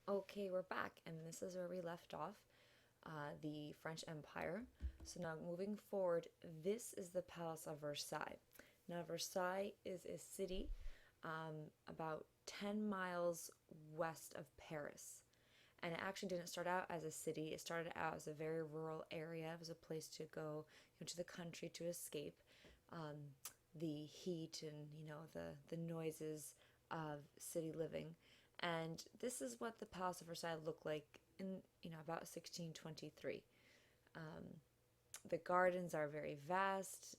Okay, we're back, and this is where we left off, the French Empire. So now moving forward, this is the Palace of Versailles. Now, Versailles is a city about 10 miles west of Paris. And it actually didn't start out as a city. It started out as a very rural area. It was a place to go, to the country to escape the heat and the noises of city living. And this is what the Palace of Versailles looked like in about 1623. The gardens are very vast.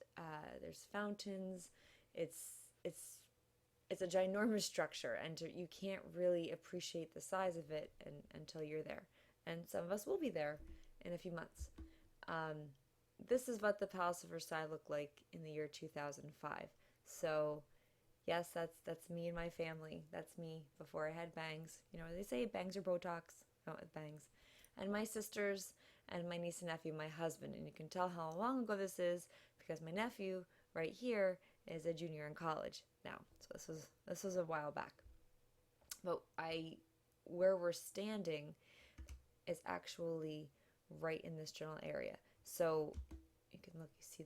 There's fountains. It's a ginormous structure, and you can't really appreciate the size of it until you're there. And some of us will be there in a few months. This is what the Palace of Versailles looked like in the year 2005. So, yes, that's me and my family. That's me before I had bangs. They say bangs are Botox. I went with bangs. And my sisters and my niece and nephew, my husband. And you can tell how long ago this is because my nephew right here is a junior in college now. So this was a while back. But where we're standing is actually right in this general area. So you can look, you see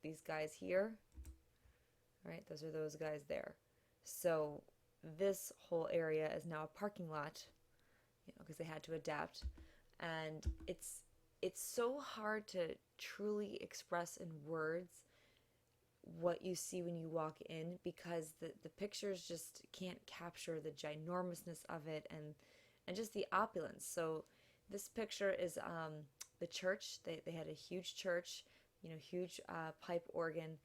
these guys here, right? Those are those guys there. So this whole area is now a parking lot, because they had to adapt, and it's so hard to truly express in words what you see when you walk in because the pictures just can't capture the ginormousness of it and just the opulence. So this picture is the church. They had a huge church, huge pipe organ.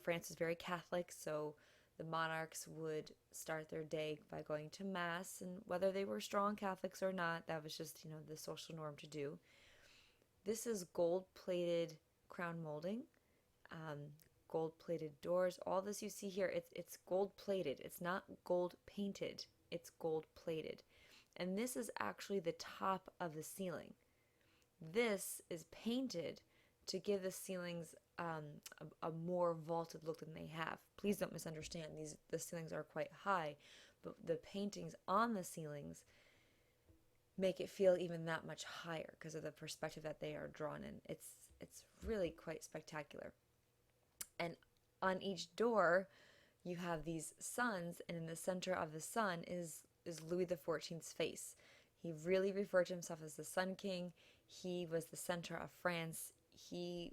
France is very Catholic, so the monarchs would start their day by going to mass, and whether they were strong Catholics or not, that was just the social norm to do. This is gold-plated crown molding, gold-plated doors. All this you see here, it's gold-plated. It's not gold-painted. It's gold-plated, and this is actually the top of the ceiling. This is painted to give the ceilings a more vaulted look than they have. Please don't misunderstand. The ceilings are quite high, but the paintings on the ceilings make it feel even that much higher because of the perspective that they are drawn in. It's really quite spectacular. And on each door, you have these suns, and in the center of the sun is Louis XIV's face. He really referred to himself as the Sun King. He was the center of France. You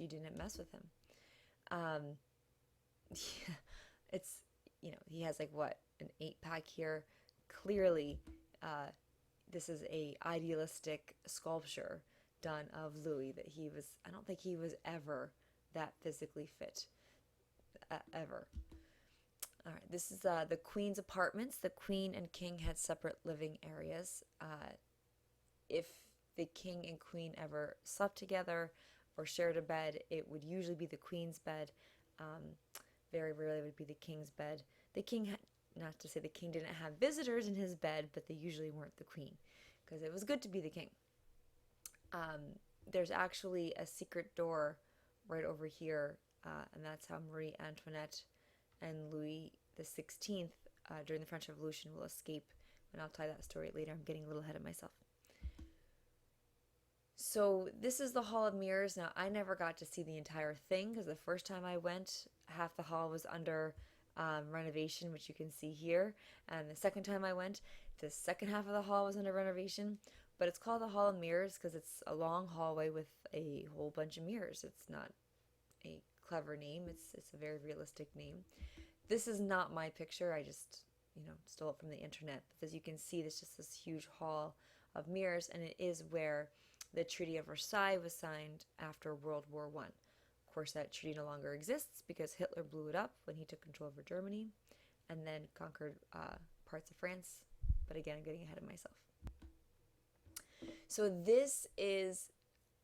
didn't mess with him. Yeah, it's he has like what, an 8-pack here. Clearly, this is a idealistic sculpture done of Louis that he was. I don't think he was ever that physically fit, ever. All right, this is the Queen's apartments. The Queen and King had separate living areas. If the King and Queen ever slept together or shared a bed, it would usually be the Queen's bed. Very rarely would be the King's bed. The King had, not to say the King didn't have visitors in his bed, but they usually weren't the Queen because it was good to be the King. There's actually a secret door right over here, and that's how Marie Antoinette and Louis XVI during the French Revolution will escape. And I'll tell that story later. I'm getting a little ahead of myself. So this is the Hall of Mirrors. Now, I never got to see the entire thing because the first time I went, half the hall was under renovation, which you can see here. And the second time I went, the second half of the hall was under renovation. But it's called the Hall of Mirrors because it's a long hallway with a whole bunch of mirrors. It's not a clever name. It's a very realistic name. This is not my picture. I just, stole it from the internet. But as you can see, there's just this huge hall of mirrors, and it is where the Treaty of Versailles was signed after World War One. Of course, that treaty no longer exists because Hitler blew it up when he took control over Germany and then conquered parts of France. But again, I'm getting ahead of myself. So this is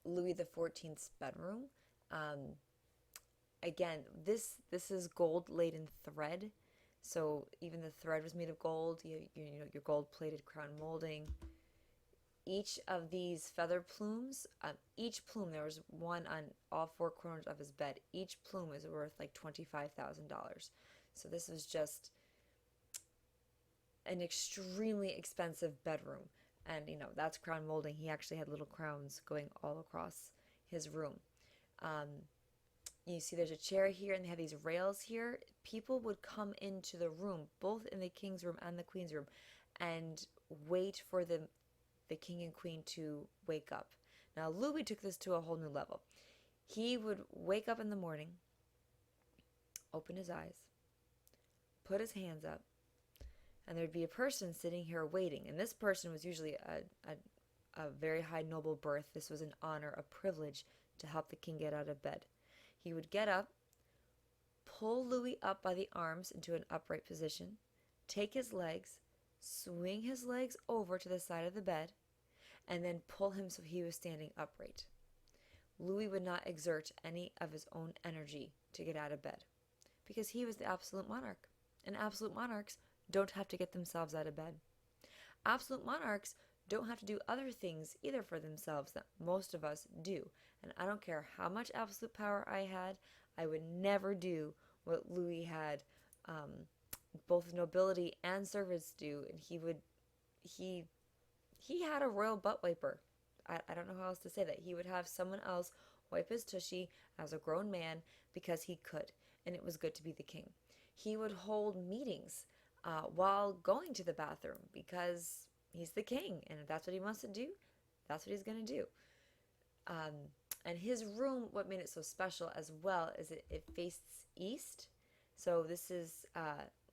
Louis XIV's bedroom. Again, this is gold-laden thread. So even the thread was made of gold. Your gold-plated crown molding. Each of these feather plumes, each plume, there was one on all four corners of his bed. Each plume is worth like $25,000. So this was just an extremely expensive bedroom. And, that's crown molding. He actually had little crowns going all across his room. Um, you see there's a chair here and they have these rails here. People would come into the room, both in the king's room and the queen's room, and wait for the king and queen to wake up. Now, Louis took this to a whole new level. He would wake up in the morning, open his eyes, put his hands up, and there'd be a person sitting here waiting. And this person was usually a very high noble birth. This was an honor, a privilege to help the king get out of bed. He would get up, pull Louis up by the arms into an upright position, take his legs, swing his legs over to the side of the bed, and then pull him so he was standing upright. Louis would not exert any of his own energy to get out of bed because he was the absolute monarch. And absolute monarchs don't have to get themselves out of bed. Absolute monarchs don't have to do other things either for themselves that most of us do. And I don't care how much absolute power I had, I would never do what Louis had both nobility and servants do. And he had a royal butt wiper. I don't know how else to say that. He would have someone else wipe his tushy as a grown man because he could, and it was good to be the king. He would hold meetings while going to the bathroom because he's the king, and if that's what he wants to do, that's what he's going to do. And his room, what made it so special as well is it faces east. So this is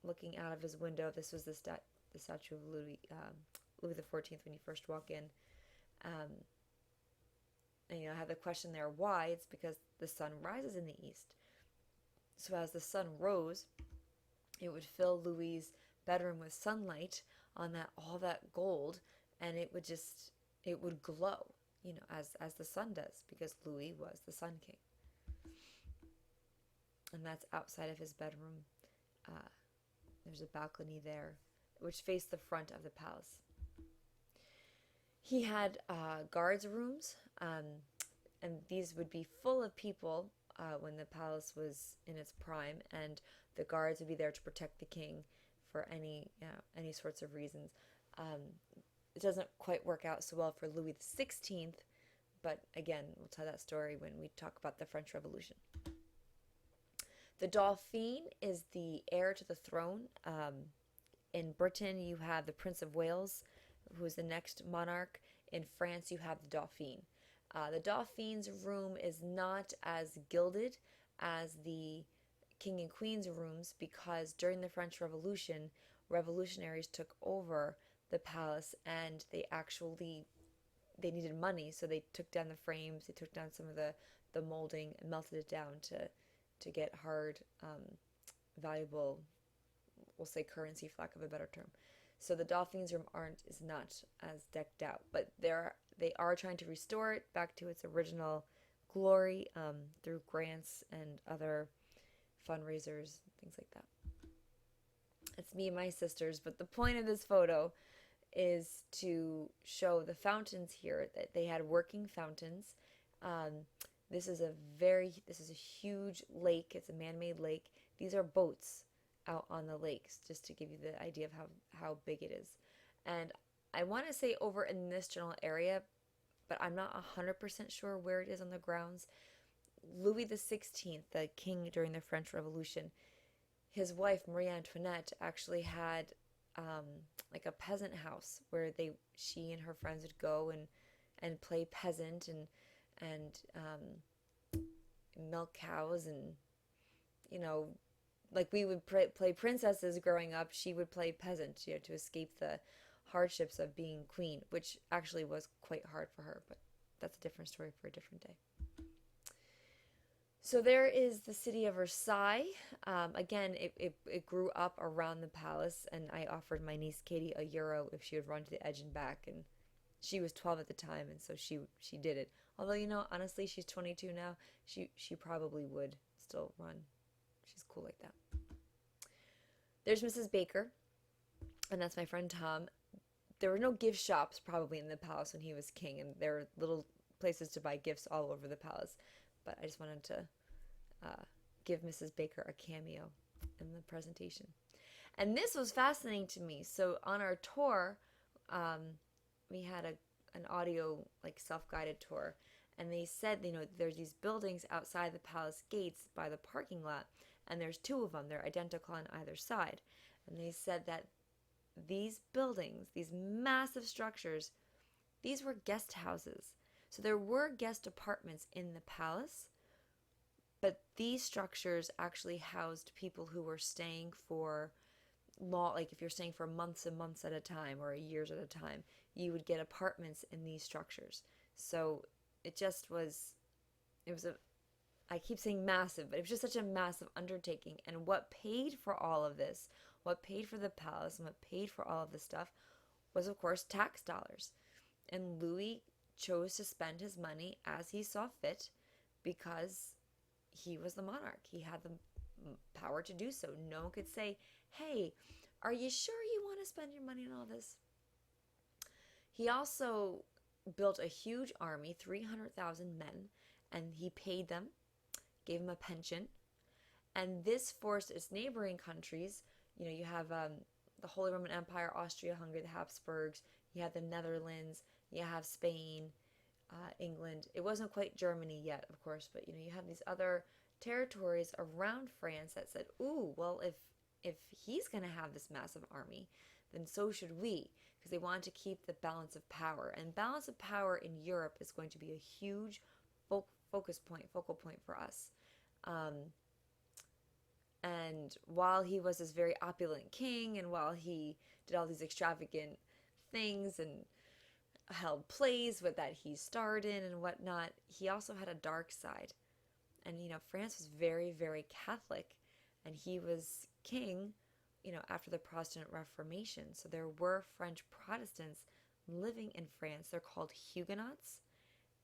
looking out of his window. This was the statue of Louis XIV when you first walk in. And I have the question there, why? It's because the sun rises in the east. So as the sun rose, it would fill Louis's bedroom with sunlight on all that gold, and it would glow, as the sun does, because Louis was the Sun King. And that's outside of his bedroom. There's a balcony there, which faced the front of the palace. He had guards rooms, and these would be full of people when the palace was in its prime, and the guards would be there to protect the king for any sorts of reasons. It doesn't quite work out so well for Louis XVI, but again, we'll tell that story when we talk about the French Revolution. The Dauphin is the heir to the throne. In Britain, you have the Prince of Wales, who is the next monarch. In France, you have the Dauphin. The Dauphin's room is not as gilded as the King and Queen's rooms because during the French Revolution, revolutionaries took over the palace and they needed money, so they took down the frames, they took down some of the molding and melted it down to get hard, valuable, we'll say currency for lack of a better term. So the Dauphin's room is not as decked out, but they are trying to restore it back to its original glory through grants and other fundraisers, things like that. It's me and my sisters, but the point of this photo is to show the fountains here, that they had working fountains. This is a huge lake. It's a man-made lake. These are boats out on the lakes, just to give you the idea of how big it is. And I want to say over in this general area, but I'm not 100% sure where it is on the grounds. Louis XVI, the king during the French Revolution, his wife Marie Antoinette actually had like a peasant house where she and her friends would go and play peasant and milk cows, and like we would play princesses growing up, she would play peasant, to escape the hardships of being queen, which actually was quite hard for her, but that's a different story for a different day. So there is the city of Versailles. Again, it grew up around the palace, and I offered my niece Katie €1 if she would run to the edge and back, and she was 12 at the time, and so she did it. Although, honestly, she's 22 now. She probably would still run. She's cool like that. There's Mrs. Baker, and that's my friend Tom. There were no gift shops probably in the palace when he was king, and there were little places to buy gifts all over the palace. But I just wanted to give Mrs. Baker a cameo in the presentation. And this was fascinating to me. So on our tour, we had an audio, like, self-guided tour, and they said, there's these buildings outside the palace gates by the parking lot, and there's two of them. They're identical on either side. And they said that these buildings, these massive structures, these were guest houses. So there were guest apartments in the palace, but these structures actually housed people who were staying for long, like if you're staying for months and months at a time or years at a time, you would get apartments in these structures. So it just was, I keep saying massive, but it was just such a massive undertaking. And what paid for all of this, what paid for the palace and what paid for all of this stuff was, of course, tax dollars. And Louis chose to spend his money as he saw fit because he was the monarch. He had the power to do so. No one could say, hey, are you sure you want to spend your money on all this? He also built a huge army, 300,000 men, and he paid them, gave them a pension. And this forced its neighboring countries, you have the Holy Roman Empire, Austria, Hungary, the Habsburgs, you have the Netherlands, you have Spain, England. It wasn't quite Germany yet, of course, but you have these other territories around France that said, ooh, well, if he's going to have this massive army, then so should we, because they wanted to keep the balance of power. And balance of power in Europe is going to be a huge focal point for us. And while he was this very opulent king, and while he did all these extravagant things and held plays that he starred in and whatnot, he also had a dark side. And, France was very, very Catholic, and he was king, after the Protestant Reformation. So there were French Protestants living in France. They're called Huguenots,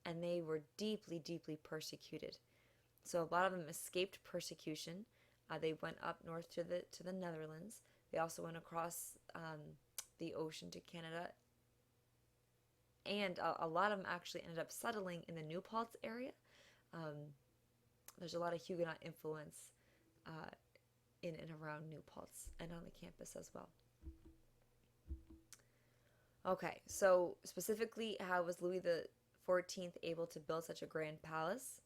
and they were deeply, deeply persecuted. So a lot of them escaped persecution. They went up north to the Netherlands. They also went across the ocean to Canada. And a lot of them actually ended up settling in the New Paltz area. There's a lot of Huguenot influence in and around New Paltz and on the campus as well. Okay, so specifically, how was Louis the 14th able to build such a grand palace?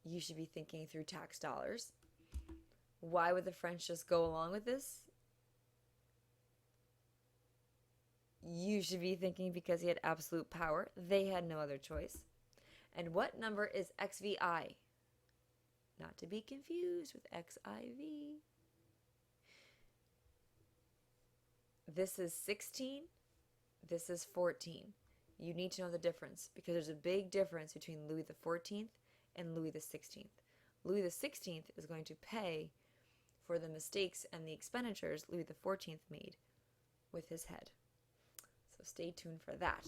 You should be thinking through tax dollars. Why would the French just go along with this? You should be thinking because he had absolute power. They had no other choice. And what number is XVI? Not to be confused with XIV. This is 16. This is 14. You need to know the difference because there's a big difference between Louis the 14th and Louis the 16th. Louis the 16th is going to pay for the mistakes and the expenditures Louis the 14th made with his head. So stay tuned for that.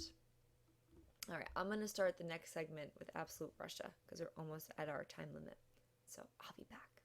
All right, I'm going to start the next segment with Absolute Russia because we're almost at our time limit. So I'll be back.